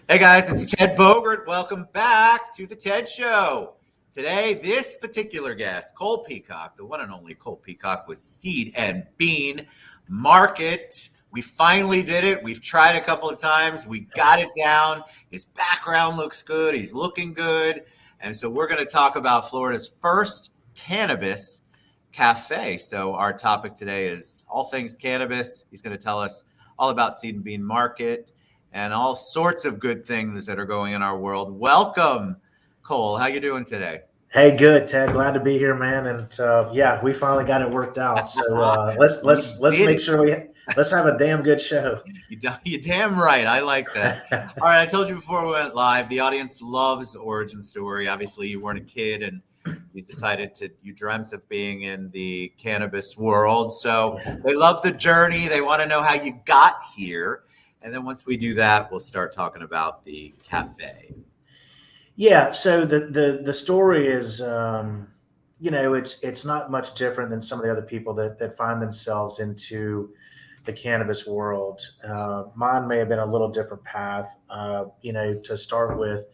Hey guys, it's Ted Bogert. Welcome back to the TED Show. Today, this particular guest, Cole Peacock, the one and only Cole Peacock with Seed and Bean Market. We finally did it. We've tried a couple of times. We got it down. His background looks good. He's looking good. And so we're going to talk about Florida's first cannabis cafe. So our topic today is all things cannabis. He's going to tell us all about Seed and Bean Market and all sorts of good things that are going in our world. Welcome, Cole. How you doing today? Hey, good, Ted. Glad to be here, man. And yeah, we finally got it worked out. So let's make sure let's have a damn good show. You damn right. I like that. All right. I told you before we went live, the audience loves origin story. Obviously, you weren't a kid and you dreamt of being in the cannabis world. So they love the journey. They want to know how you got here. And then once we do that, we'll start talking about the cafe. Yeah. So the story is, it's not much different than some of the other people that find themselves into the cannabis world. Mine may have been a little different path. To start with,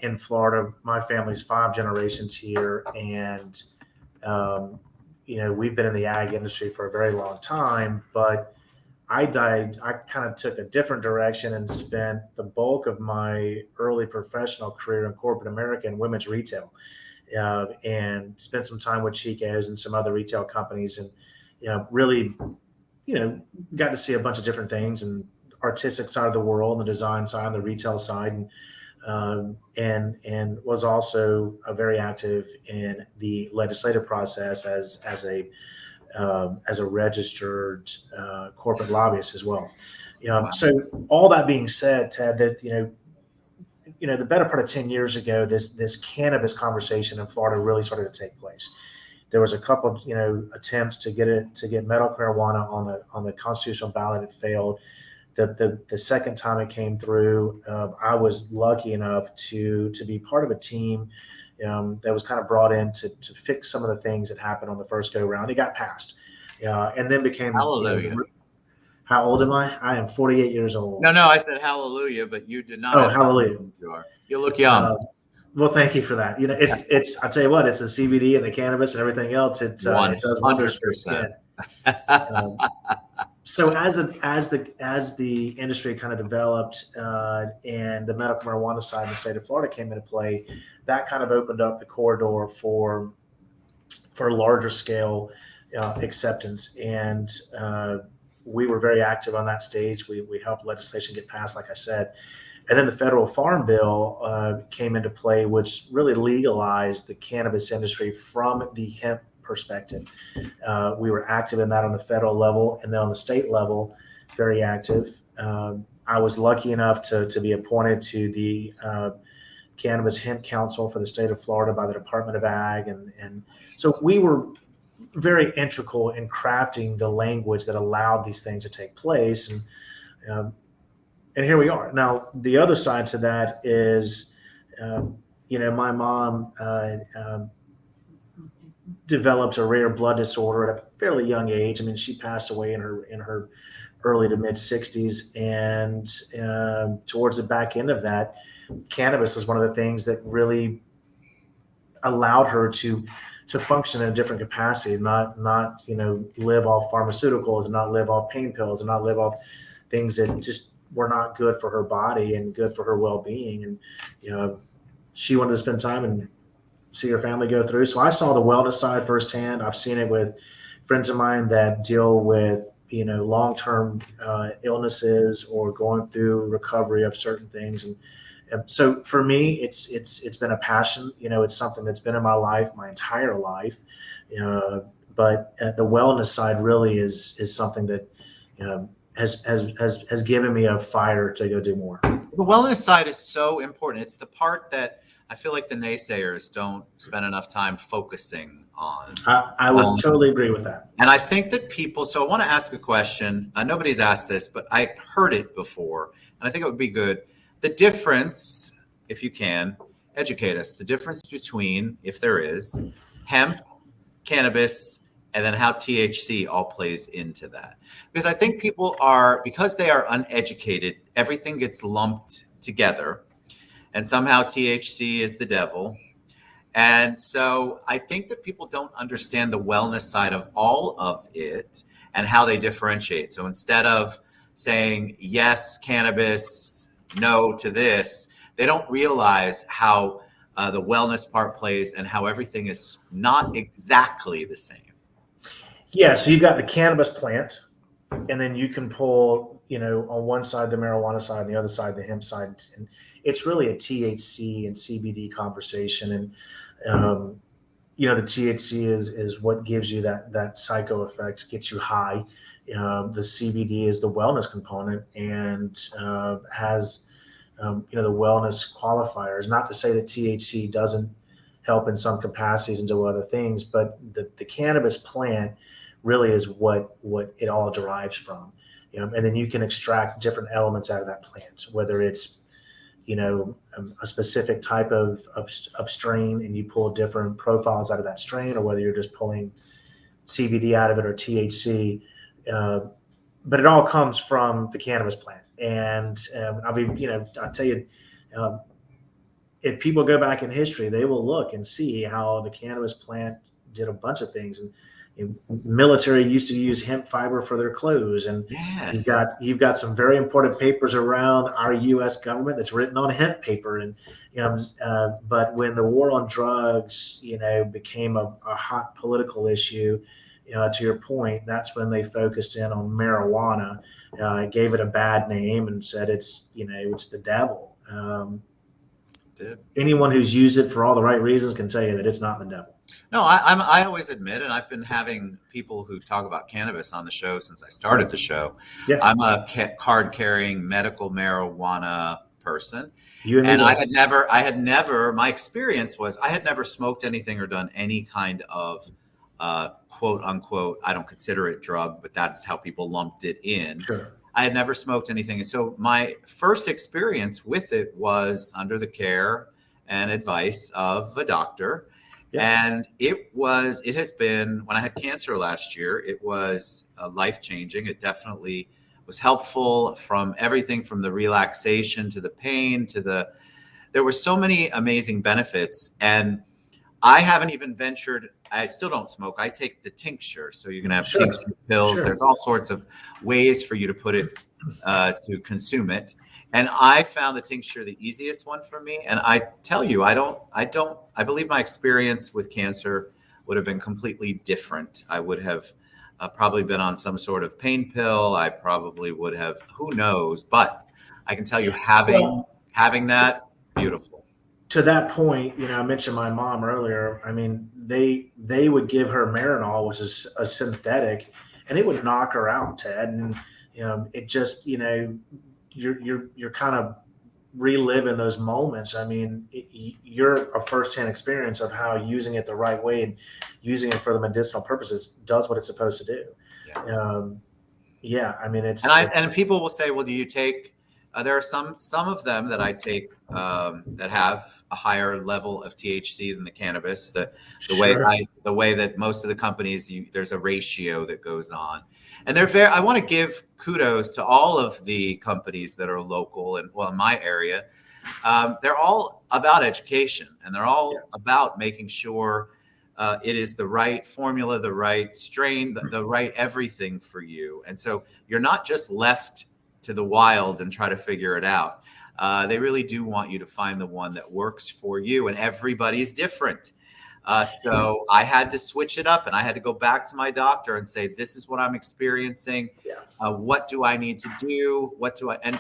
in Florida, my family's 5 generations here, and we've been in the ag industry for a very long time, but I kind of took a different direction and spent the bulk of my early professional career in corporate America in women's retail, and spent some time with Chico's and some other retail companies, and really, got to see a bunch of different things, and artistic side of the world, and the design side, and the retail side, and was also very active in the legislative process as a registered corporate lobbyist as well. Wow. So all that being said, Ted, that the better part of 10 years ago, this cannabis conversation in Florida really started to take place. There was a couple of attempts to get medical marijuana on the constitutional ballot. It failed. The second time it came through, I was lucky enough to be part of a team that was kind of brought in to fix some of the things that happened on the first go round. It got passed, and then became. Hallelujah. How old am I? I am 48 years old. No, I said hallelujah, but you did not. Oh, hallelujah! You look young. Well, thank you for that. It's. I tell you what, it's the CBD and the cannabis and everything else. It does wonders for skin. So as the industry kind of developed, and the medical marijuana side in the state of Florida came into play, that kind of opened up the corridor for larger scale acceptance, and we were very active on that stage. We helped legislation get passed, like I said, and then the federal farm bill came into play, which really legalized the cannabis industry from the hemp perspective. We were active in that on the federal level, and then on the state level, very active. I was lucky enough to be appointed to the Cannabis Hemp Council for the state of Florida by the Department of Ag, and so we were very integral in crafting the language that allowed these things to take place, and here we are. Now, the other side to that is, my mom developed a rare blood disorder at a fairly young age. I mean, she passed away in her early to mid 60s, and towards the back end of that, cannabis was one of the things that really allowed her to function in a different capacity, not live off pharmaceuticals, and not live off pain pills, and not live off things that just were not good for her body and good for her well-being. And she wanted to spend time and see her family go through. So I saw the wellness side firsthand. I've seen it with friends of mine that deal with long-term illnesses or going through recovery of certain things, and so for me, it's been a passion. It's something that's been in my life my entire life. But the wellness side really is something that has given me a fire to go do more. The wellness side is so important. It's the part that I feel like the naysayers don't spend enough time focusing on. I would totally agree with that. And I think that people, so I want to ask a question. Nobody's asked this, but I've heard it before, and I think it would be good. The difference, if you can, educate us, the difference between, if there is, hemp, cannabis, and then how THC all plays into that. Because I think people are, because they are uneducated, everything gets lumped together, and somehow THC is the devil. And so I think that people don't understand the wellness side of all of it and how they differentiate. So instead of saying yes, cannabis, no to this, they don't realize how the wellness part plays and how everything is not exactly the same. Yeah, so you've got the cannabis plant, and then you can pull, on one side the marijuana side, and the other side the hemp side, and it's really a THC and CBD conversation. And the THC is what gives you that psycho effect, gets you high. The CBD is the wellness component and has the wellness qualifiers. Not to say that THC doesn't help in some capacities and do other things, but the cannabis plant really is what it all derives from. And then you can extract different elements out of that plant, whether it's a specific type of strain, and you pull different profiles out of that strain, or whether you're just pulling CBD out of it or THC. But it all comes from the cannabis plant. And I'll tell you, if people go back in history, they will look and see how the cannabis plant did a bunch of things. And military used to use hemp fiber for their clothes, and yes, you've got some very important papers around our U.S. government that's written on hemp paper. And but when the war on drugs became a hot political issue, to your point, that's when they focused in on marijuana, gave it a bad name, and said it's the devil. Anyone who's used it for all the right reasons can tell you that it's not the devil. No, I always admit, and I've been having people who talk about cannabis on the show since I started the show. Yeah. I'm a card-carrying medical marijuana person, and I had never. My experience was I had never smoked anything or done any kind of quote unquote. I don't consider it drug, but that's how people lumped it in. Sure. I had never smoked anything, and so my first experience with it was under the care and advice of a doctor. Yeah. And it has been, when I had cancer last year, it was life-changing. It definitely was helpful, from everything from the relaxation to the pain there were so many amazing benefits. And I haven't even ventured, I still don't smoke. I take the tincture. So you can have tincture pills. Sure. There's all sorts of ways for you to put it, to consume it. And I found the tincture the easiest one for me. And I tell you, I believe my experience with cancer would have been completely different. I would have probably been on some sort of pain pill. I probably would have, who knows, but I can tell you having that, beautiful. To that point, I mentioned my mom earlier. I mean, they would give her Marinol, which is a synthetic, and it would knock her out, Ted. And it just, you're kind of reliving those moments. I mean, you're a firsthand experience of how using it the right way and using it for the medicinal purposes does what it's supposed to do. Yes. I mean, and people will say, well, do you take? There are some of them that I take that have a higher level of THC than the cannabis. The way that most of the companies, there's a ratio that goes on, and I want to give kudos to all of the companies that are local and in my area. They're all about education, and they're all about making sure it is the right formula, the right strain, the right everything for you. And so you're not just left to the wild and try to figure it out. They really do want you to find the one that works for you, and everybody's different. So I had to switch it up, and I had to go back to my doctor and say, this is what I'm experiencing. What do I need to do? And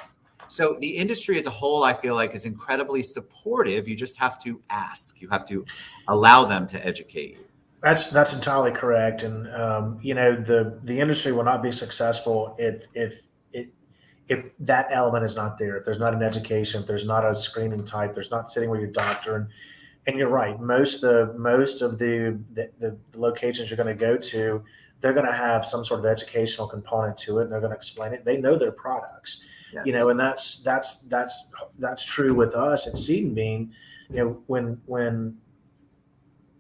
so the industry as a whole, I feel like, is incredibly supportive. You just have to ask. You have to allow them to educate you. That's entirely correct. And the industry will not be successful if that element is not there, if there's not an education, if there's not a screening type, there's not sitting with your doctor. And you're right. Most of the locations you're going to go to, they're going to have some sort of educational component to it, and they're going to explain it. They know their products, and that's true with us at Seed and Bean. When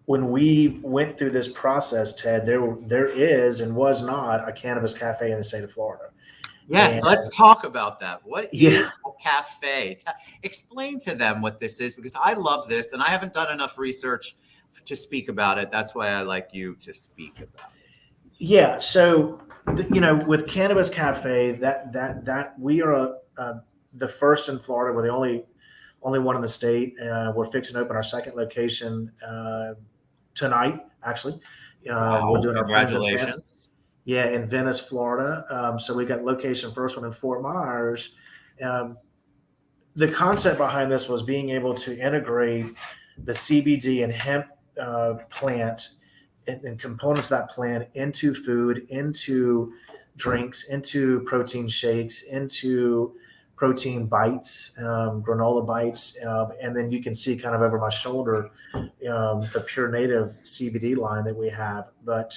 we went through this process, Ted, there is and was not a cannabis cafe in the state of Florida. Yes, And let's talk about that. What is yeah, a cafe? Explain to them what this is, because I love this and I haven't done enough research to speak about it. That's why I like you to speak about it. yeah. So, with Cannabis Cafe, that we are the first in Florida. We're the only one in the state. We're fixing to open our second location tonight. Actually, we're Wow, doing our friends and family. congratulations. Yeah, in Venice, Florida. So we got location first one in Fort Myers. Um, the concept behind this was being able to integrate the CBD and hemp plant and components of that plant into food, into drinks, into protein shakes, into protein bites, granola bites, and then you can see kind of over my shoulder the Pure Native CBD line that we have. But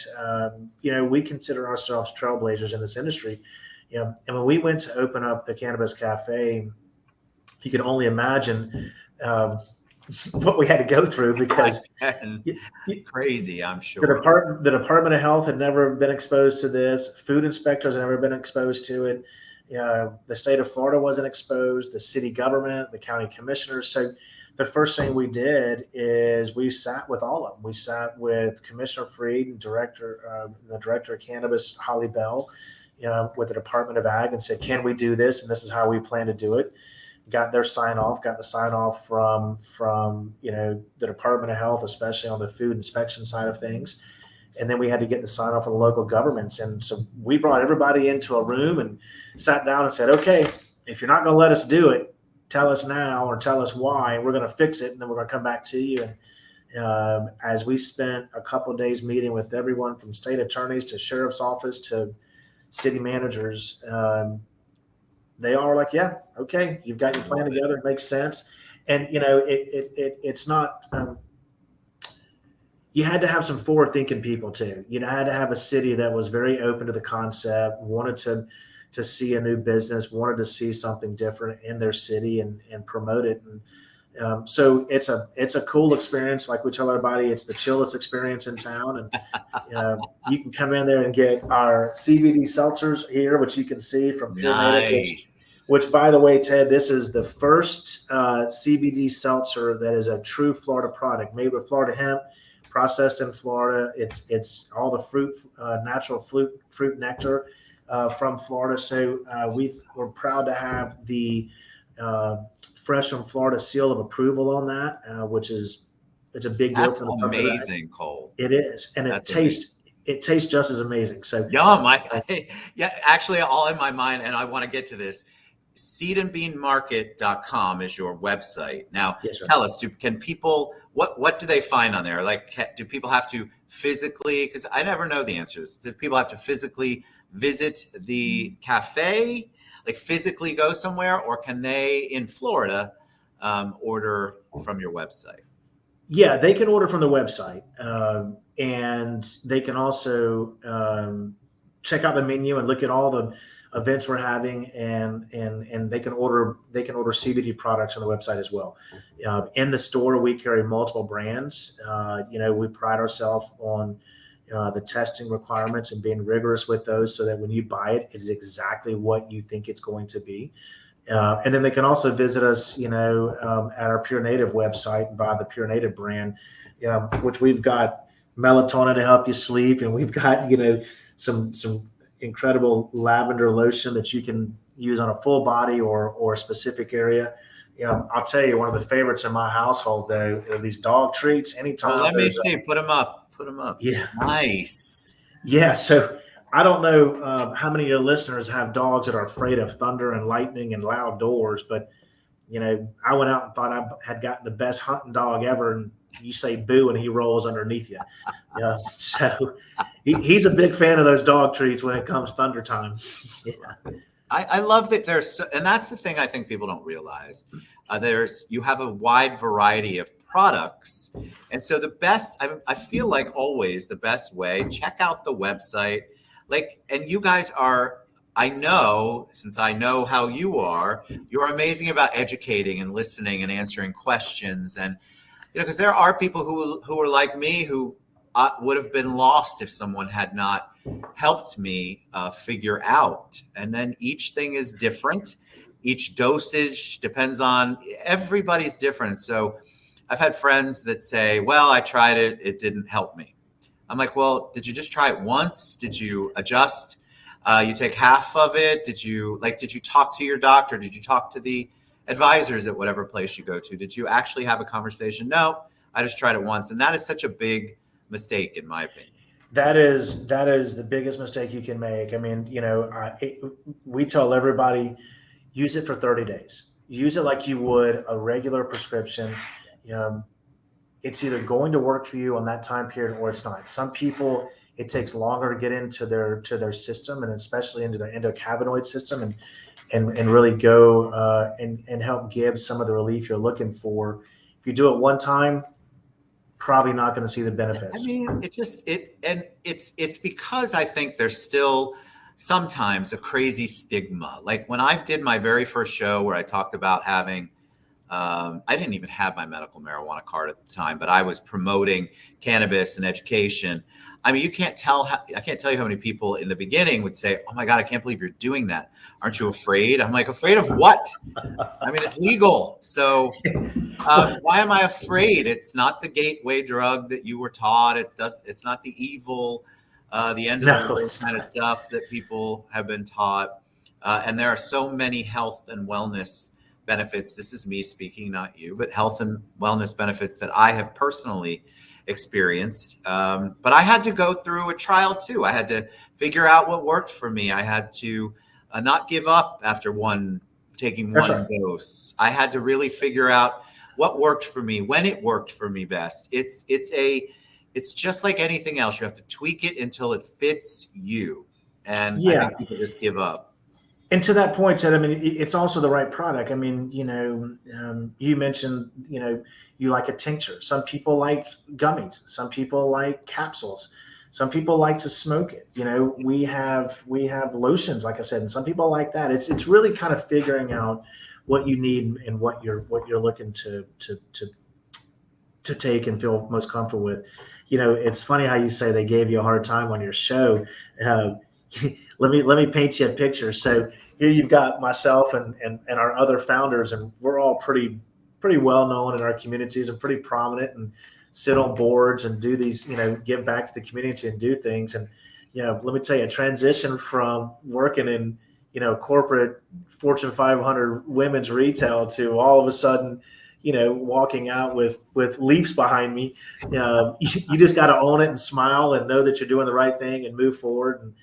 we consider ourselves trailblazers in this industry. And when we went to open up the Cannabis Cafe, you can only imagine what we had to go through because Crazy, I'm the sure. Department of Health had never been exposed to this. Food inspectors had never been exposed to it. The state of Florida wasn't exposed. The city government, the county commissioners. So the first thing we did is we sat with all of them. We sat with Commissioner Freed and the director of cannabis, Holly Bell, with the Department of Ag, and said, "Can we do this? And this is how we plan to do it." Got their sign off. Got the sign off from the Department of Health, especially on the food inspection side of things. And then we had to get the sign off of the local governments. And so we brought everybody into a room and sat down and said, "Okay, if you're not going to let us do it, tell us now or tell us why. We're going to fix it, and then we're going to come back to you." And as we spent a couple of days meeting with everyone from state attorneys to sheriff's office to city managers, they all were like, "Yeah, okay, you've got your plan together. It makes sense." And it's not. You had to have some forward-thinking people too. You had to have a city that was very open to the concept, wanted to see a new business, wanted to see something different in their city and promote it. And so it's a cool experience. Like we tell everybody, it's the chillest experience in town. And you can come in there and get our CBD seltzers here, which you can see from Pure Native, which by the way, Ted, this is the first CBD seltzer that is a true Florida product, made with Florida hemp, processed in Florida. It's all the fruit, natural fruit nectar from Florida. So we're proud to have the Fresh from Florida seal of approval on that, which is it's a big deal. That's amazing, Cole. It is, and it tastes just as amazing. So yum! Yeah, actually, all in my mind, and I want to get to this. Seedandbeanmarket.com is your website. Now, yes, tell us, can people, what do they find on there? Like, do people have to physically, because I never know the answers, do people have to physically visit the cafe, like physically go somewhere, or can they, in Florida, order from your website? Yeah, they can order from the website, and they can also check out the menu and look at all the events we're having, and they can order CBD products on the website as well. In the store, we carry multiple brands. We pride ourselves on the testing requirements and being rigorous with those, so that when you buy it, it is exactly what you think it's going to be. And then they can also visit us, at our Pure Native website and buy the Pure Native brand, which we've got melatonin to help you sleep, and we've got some incredible lavender lotion that you can use on a full body or a specific area. I'll tell you, one of the favorites in my household though are these dog treats. Anytime. Let me see. Put them up. Yeah. Nice. Yeah. So I don't know how many of your listeners have dogs that are afraid of thunder and lightning and loud doors, but I went out and thought I had gotten the best hunting dog ever, and you say boo and he rolls underneath you. So he's a big fan of those dog treats when it comes thunder time. Yeah. I love that and that's the thing I think people don't realize. You have a wide variety of products. And so I feel like always the best way, check out the website. And you guys are, I know, since I know how you're amazing about educating and listening and answering questions. And, because there are people who are like me, who would have been lost if someone had not helped me figure out. And then each thing is different. Each dosage depends on, everybody's different. So I've had friends that say, well, I tried it, it didn't help me. I'm like, well, did you just try it once? Did you adjust? You take half of it? Did you talk to your doctor? Did you talk to the advisors at whatever place you go to? Did you actually have a conversation? No, I just tried it once. And that is such a big mistake, in my opinion. That is the biggest mistake you can make. I mean, we tell everybody, use it for 30 days. Use it like you would a regular prescription. It's either going to work for you on that time period or it's not. Some people, it takes longer to get into their system, and especially into their endocannabinoid system, and really go and help give some of the relief you're looking for. If you do it one time, probably not going to see the benefits. I mean, it's because I think there's still sometimes a crazy stigma. Like when I did my very first show where I talked about having, I didn't even have my medical marijuana card at the time, but I was promoting cannabis and education. I mean, I can't tell you how many people in the beginning would say, oh my God, I can't believe you're doing that. Aren't you afraid? I'm like, afraid of what? I mean, it's legal. So why am I afraid? It's not the gateway drug that you were taught. It's not the evil, the end of the world kind of stuff that people have been taught. And there are so many health and wellness benefits. This is me speaking, not you, but health and wellness benefits that I have personally experienced. But I had to go through a trial too. I had to figure out what worked for me. I had to not give up after taking one dose. I had to really figure out what worked for me, when it worked for me best. It's just like anything else. You have to tweak it until it fits you. And I think people just give up. And to that point, Ted, I mean, it's also the right product. I mean, you mentioned, you like a tincture. Some people like gummies. Some people like capsules. Some people like to smoke it. We have lotions, like I said, and some people like that. It's really kind of figuring out what you need and what you're looking to take and feel most comfortable with. It's funny how you say they gave you a hard time on your show. Let me paint you a picture. So here you've got myself and our other founders, and we're all pretty well known in our communities and pretty prominent, and sit on boards and do these, give back to the community and do things. And let me tell you, a transition from working in corporate Fortune 500 women's retail to all of a sudden walking out with leaves behind me. You just got to own it and smile and know that you're doing the right thing and move forward.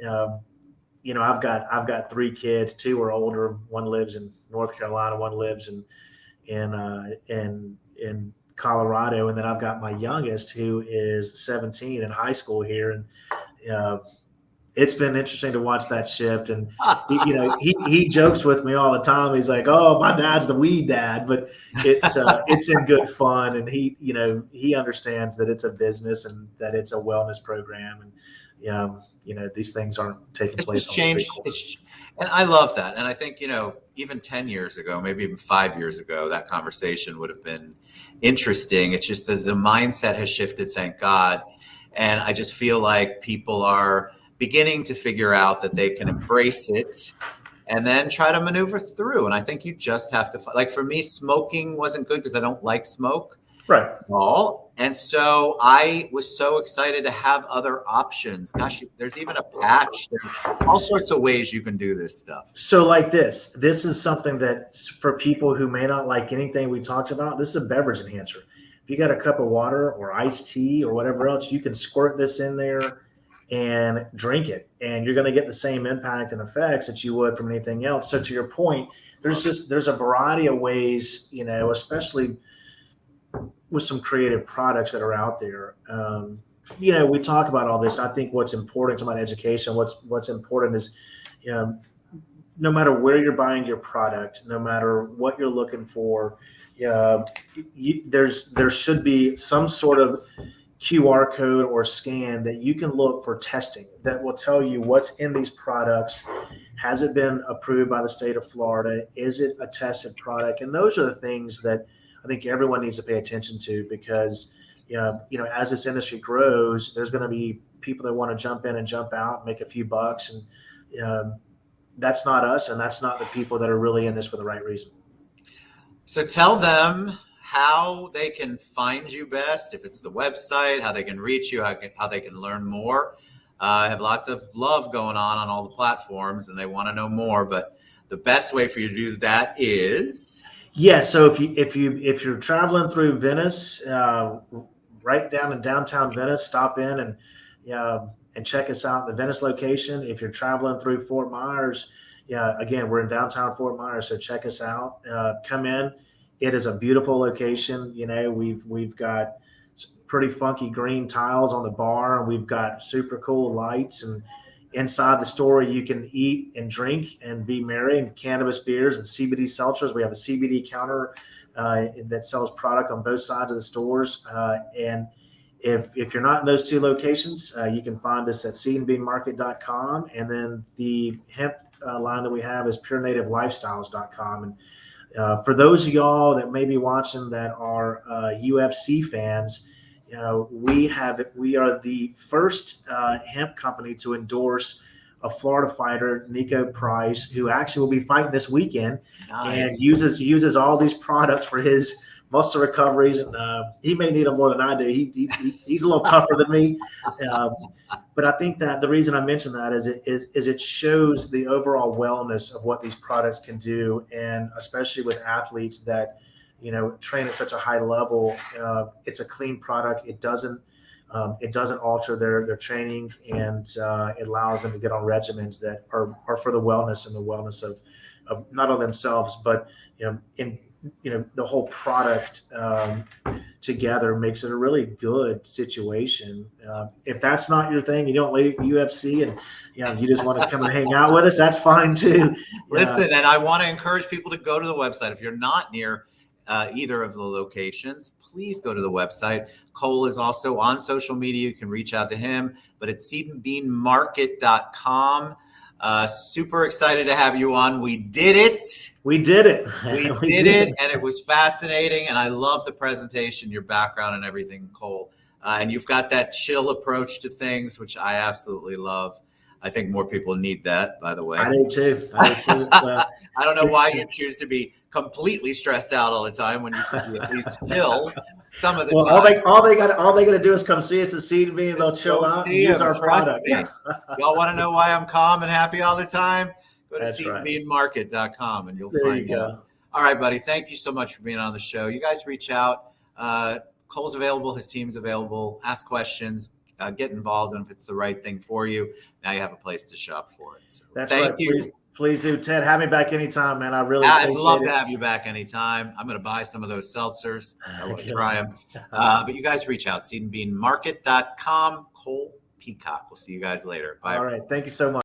And I've got 3 kids. 2 are older. One lives in North Carolina. One lives in Colorado, and then I've got my youngest, who is 17 in high school here. And it's been interesting to watch that shift. And he jokes with me all the time. He's like, "Oh, my dad's the weed dad," but it's in good fun. And he understands that it's a business and that it's a wellness program. And these things aren't taking place on the street. And I love that. And I think, even 10 years ago, maybe even 5 years ago, that conversation would have been interesting. It's just that the mindset has shifted, thank God. And I just feel like people are beginning to figure out that they can embrace it and then try to maneuver through. And I think you just have to, like for me, smoking wasn't good because I don't like smoke. Right. At all. And so I was so excited to have other options. Gosh, there's even a patch. There's all sorts of ways you can do this stuff. So like this is something that for people who may not like anything we talked about, this is a beverage enhancer. If you got a cup of water or iced tea or whatever else, you can squirt this in there and drink it. And you're going to get the same impact and effects that you would from anything else. So to your point, there's a variety of ways, especially with some creative products that are out there. We talk about all this. I think what's important about education, what's important is, no matter where you're buying your product, no matter what you're looking for, there should be some sort of QR code or scan that you can look for testing that will tell you what's in these products. Has it been approved by the state of Florida? Is it a tested product? And those are the things that I think everyone needs to pay attention to, because as this industry grows, there's going to be people that want to jump in and jump out, make a few bucks, and that's not us, and that's not the people that are really in this for the right reason. So tell them how they can find you best, if it's the website, how they can reach you, how they can learn more. I have lots of love going on all the platforms, and they want to know more, but the best way for you to do that is... Yeah, so if you're traveling through Venice, right down in downtown Venice, stop in and check us out in the Venice location. If you're traveling through Fort Myers, again, we're in downtown Fort Myers, so check us out. Come in. It is a beautiful location. We've got pretty funky green tiles on the bar, and we've got super cool lights, and inside the store you can eat and drink and be merry, and cannabis beers and CBD seltzers. We have a CBD counter that sells product on both sides of the stores. And if you're not in those two locations, you can find us at seedandbeanmarket.com. And then the hemp line that we have is purenativelifestyles.com. And for those of y'all that may be watching that are UFC fans, we are the first hemp company to endorse a Florida fighter, Nico Price, who actually will be fighting this weekend. Nice. And uses all these products for his muscle recoveries. And he may need them more than I do. He's a little tougher than me. But I think that the reason I mention that is it shows the overall wellness of what these products can do, and especially with athletes that train at such a high level. It's a clean product. It doesn't alter their training, and it allows them to get on regimens that are for the wellness and the wellness of not only themselves, but the whole product together makes it a really good situation. If that's not your thing, you don't like UFC, and you just want to come and hang out with us, that's fine too. Listen, and I want to encourage people to go to the website. If you're not near either of the locations, please go to the website. Cole is also on social media. You can reach out to him, but it's seedandbeanmarket.com. Super excited to have you on. We did it. We did it. We did it, and it was fascinating, and I love the presentation, your background and everything, Cole. And you've got that chill approach to things, which I absolutely love. I think more people need that, by the way. I do too. I don't know why you choose to be completely stressed out all the time when you could be at least chill some of the time. All they got to do is come see us at Seed and Bean, and they'll chill out and use our product. Y'all want to know why I'm calm and happy all the time? Go to seedandbeanmarket.com and you'll find out. All right, buddy. Thank you so much for being on the show. You guys reach out. Cole's available. His team's available. Ask questions. Get involved, and if it's the right thing for you, now you have a place to shop for it. So that's thank you. Please do, Ted. Have me back anytime, man. I'd love to have you back anytime. I'm going to buy some of those seltzers. So I want to try them. But you guys reach out, seedandbeanmarket.com. Cole Peacock. We'll see you guys later. Bye. All right. Thank you so much.